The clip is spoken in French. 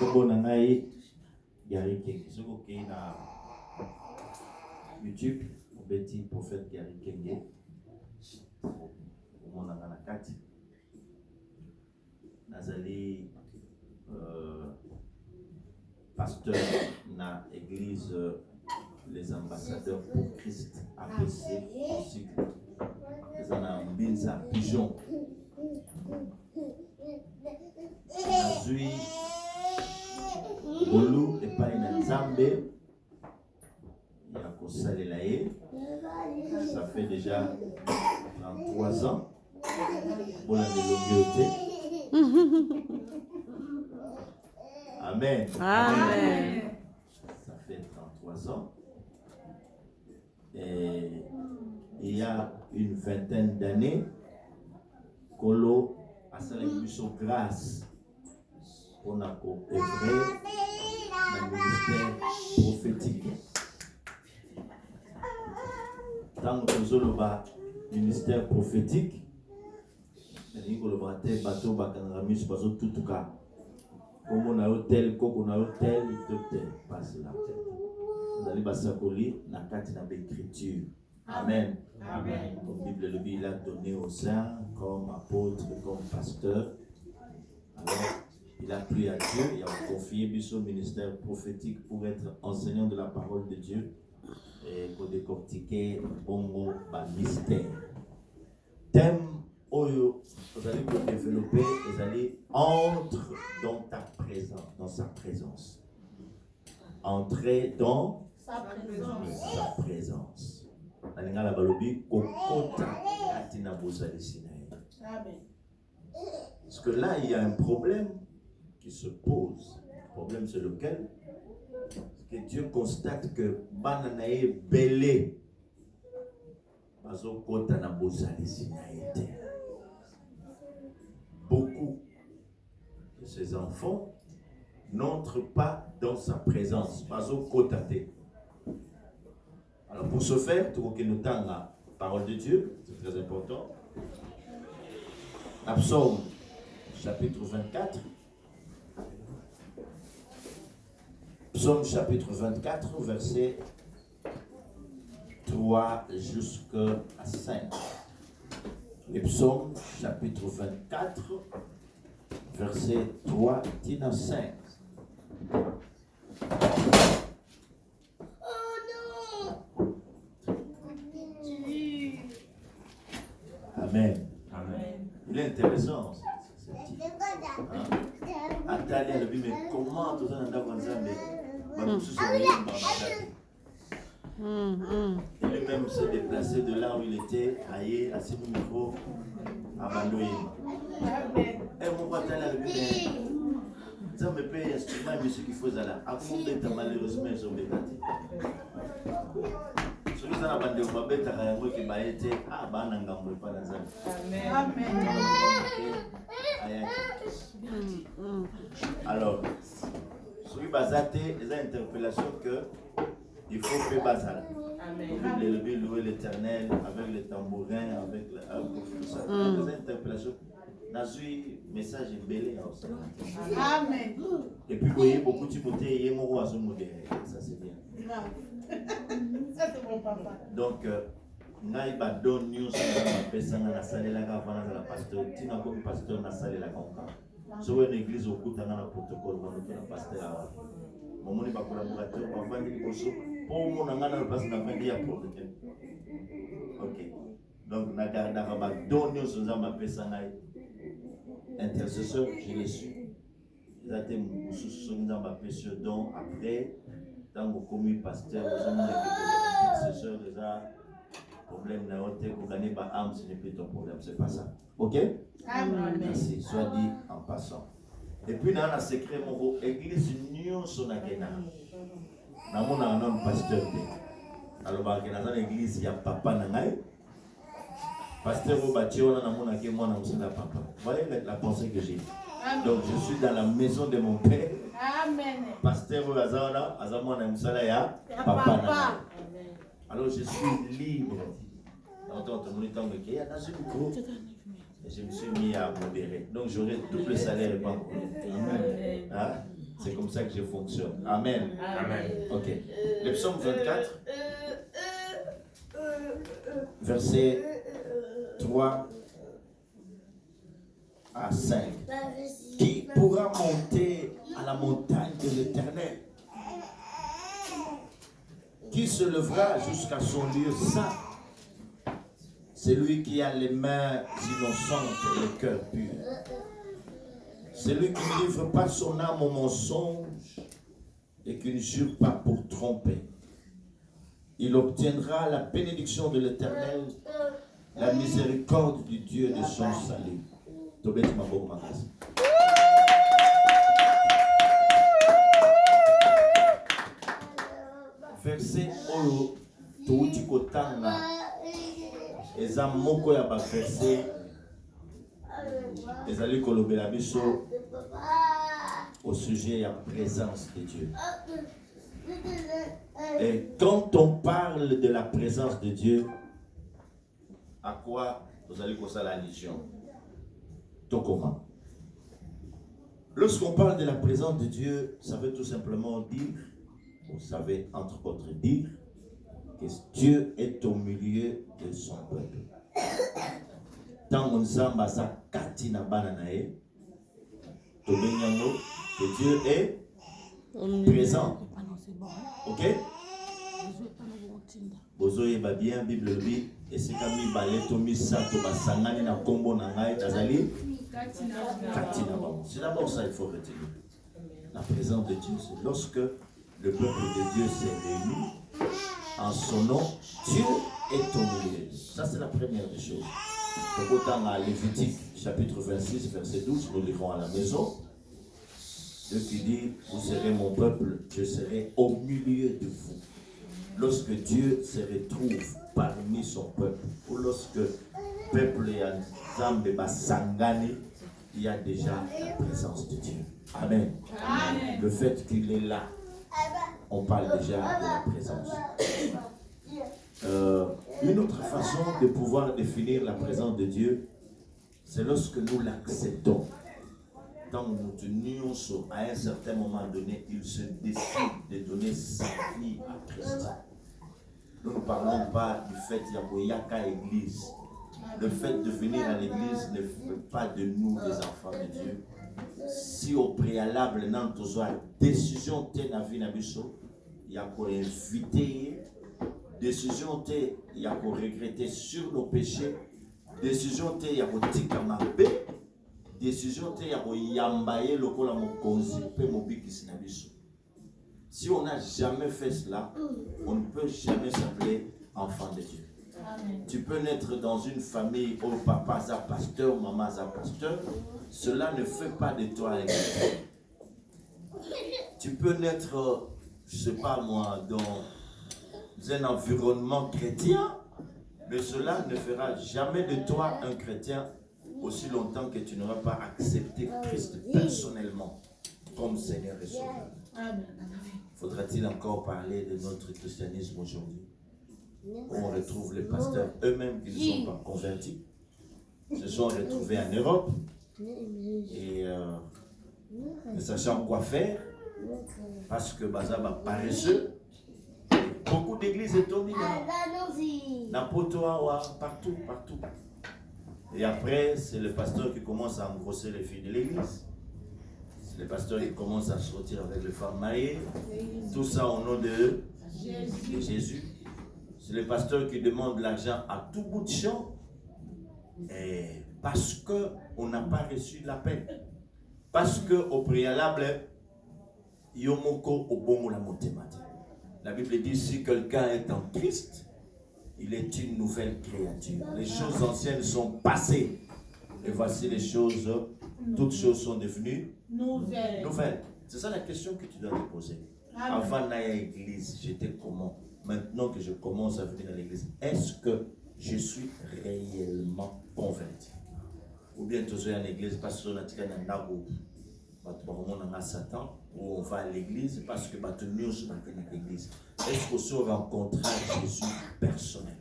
Kombo nangai Gary Kenge. Ce qui est na YouTube, on bêtit prophète Gary Kenge. Mon nangana kati. Nazali pasteur na église les ambassadeurs pour Christ APC en cycle. Les en Mbinza Pigeon. Nazui Bolu et pas une Zambé. Il y a Kosalelaye. Ça fait déjà 33 ans. Bon, la Amen. Amen. Ça fait 33 ans. Et il y a une vingtaine d'années, Kolo a célébré son grâce pour œuvrer dans le ministère prophétique. Tant que nous avons le ministère prophétique, nous avons le bateau Bakanamis, bateau tout cas. Comme on a hôtel, comme on a hôtel, hôtel, passe la tête. Nous allons basakoli na kati na l'écriture. Amen. Amen. Comme Bible le dit, il a donné aux saints comme apôtres, comme pasteurs. Alors, il a pris à Dieu, il a confié son ministère prophétique pour être enseignant de la parole de Dieu et pour décortiquer bongo ba mystère. Thème Oyo, vous allez vous développer, vous allez entrer dans ta présence, dans sa présence. Entrer dans sa présence. Parce que là, il y a un problème qui se pose. Le problème, c'est lequel? C'est que Dieu constate que Bananae belé. Beaucoup de ces enfants n'entrent pas dans sa présence. Alors pour ce faire, tout que nous tend la parole de Dieu, c'est très important. Psaume chapitre 24. Psaume chapitre 24, verset 3 jusqu'à 5. Les psaumes chapitre 24, verset 3 à 5. Amen. Amen. Il est intéressant ce titre. Attendez, mais comment tout ça n'a pas lui-même s'est déplacé de là où il était, aillé, à ce micro, à Baloï. Et mon voisin là, ça me paye instrument, mais ce qu'il faut, ça là. À combien malheureusement, ils ont bêté. Ce qui s'en a bandé, on va bêter à un mot qui m'a été, ah, bananga, on ne peut pas dans ça. Amen. Alors, ce qui va zater, les interpellations que il faut faire bazar. Le louer l'éternel avec les tambourins, avec tout ça. Les interpellations. Nazui, message est belé. Amen. Et puis, vous voyez beaucoup de Timothée, il y a mon roi à ce modèle. Ça, c'est bien. Ça, c'est mon papa. Donc, Naï Badon News, on a salé la gare, on a la pasteur. Tina comme pasteur, on a salé la gare. Si vous avez une église au coup, on a un protocole, on a un pasteur. Mon n'est pas collaborateur, on va dire que pour mon angana le passe n'a pas dit à protocole. Ok. Donc, on a gardé la gare, Don News, on a ma personne intercesseur, je l'ai su. Ils ont été dans ma personne, donc après, dans mon commis pasteur, vous avez des intercesseurs, les problème n'a pas été pour gagner par âme, ce n'est plus ton problème, c'est pas ça. Ok? Amen. Merci, soit dit en passant. Et puis, dans la secret, mon église union son agena. Dans mon nom pasteur. Alors, dans l'église, il y a papa nangai. Pasteur au bâti, on a mon agé, moi, on a papa. Vous voyez la pensée que j'ai. Donc, je suis dans la maison de mon père. Amen. Pasteur au Azana, Azamon a ya papa. Alors, je suis libre. Et je me suis mis à modérer. Donc j'aurai double salaire et pas hein? C'est comme ça que je fonctionne. Amen. Amen. Ok. Le psaume 24, verset 3 à 5. Qui pourra monter à la montagne de l'Éternel? Qui se lèvera jusqu'à son lieu saint? Celui qui a les mains innocentes et le cœur pur. Celui qui ne livre pas son âme au mensonge et qui ne jure pas pour tromper. Il obtiendra la bénédiction de l'Éternel, la miséricorde du Dieu de son salut. Verset Olo, Touti Kotanga, Eza Moko ya ba verset, Ezali Kolobela Biso, au sujet de la présence de Dieu. Et quand on parle de la présence de Dieu, à quoi vous allez poser la allusion? Donc comment? Lorsqu'on parle de la présence de Dieu, ça veut tout simplement dire, vous savez entre autres dire, que Dieu est au milieu de son peuple. Tant on s'en sa katina bananae, que Dieu est présent. Ok? Bozoye ba bien Bible bi esika mi baleto mi sato basangani na kombo na ngai nazali katina ba. C'est d'abord ça il faut retenir. La présence de Dieu, c'est lorsque le peuple de Dieu s'est réuni en son nom, Dieu est au milieu. Ça c'est la première des choses. Donc autant à Lévitique chapitre 26 verset 12, nous lirons à la maison. Dieu qui dit, vous serez mon peuple, je serai au milieu de vous. Lorsque Dieu se retrouve parmi son peuple, ou lorsque le peuple est en Sangani, il y a déjà la présence de Dieu. Amen. Amen. Le fait qu'il est là, on parle déjà de la présence. Une autre façon de pouvoir définir la présence de Dieu, c'est lorsque nous l'acceptons. Quand nous tenions à un certain moment donné, il se décide de donner sa vie à Christ. Nous ne parlons pas du fait qu'il n'y a qu'à l'église. Le fait de venir à l'église ne fait pas de nous des enfants de Dieu. Si au préalable, nous avons une décision de la vie de Bisso, il y a qu'à inviter, décision il y a qu'à regretter sur nos péchés, décision il y a qu'à tikamabé. Décision te ya koyambaye lokola mokonzi pe mobikisi na biso. Si on n'a jamais fait cela, on ne peut jamais s'appeler enfant de Dieu. Amen. Tu peux naître dans une famille où papa est pasteur, maman est pasteur, cela ne fait pas de toi un chrétien. Tu peux naître, je ne sais pas moi, dans un environnement chrétien, mais cela ne fera jamais de toi un chrétien aussi longtemps que tu n'auras pas accepté Christ personnellement comme Seigneur et Sauveur. Faudra-t-il encore parler de notre christianisme aujourd'hui? On retrouve les pasteurs eux-mêmes qui ne sont pas convertis, se sont retrouvés en Europe et ne sachant quoi faire parce que Bazaba paresseux. Beaucoup d'églises sont tombées dans partout. Et après, c'est le pasteur qui commence à engrosser les filles de l'église. C'est le pasteur qui commence à sortir avec les femmes mariées. Tout ça au nom de Jésus. C'est le pasteur qui demande l'argent à tout bout de champ. Et parce qu'on n'a pas reçu l'appel. Parce qu'au préalable, Yomoko Obomo la motémate. La Bible dit si quelqu'un est en Christ, il est une nouvelle créature. Les choses anciennes sont passées. Et voici les choses, toutes choses sont devenues nouvelles. C'est ça la question que tu dois te poser. Avant d'aller à l'église, j'étais comment? Maintenant que je commence à venir à l'église, est-ce que je suis réellement converti? Ou bien tu es à l'église parce qu'on a tiré un dago, on a Satan, ou on va à l'église parce que nous sommes à l'église. Est-ce qu'on se rencontre Jésus personnellement?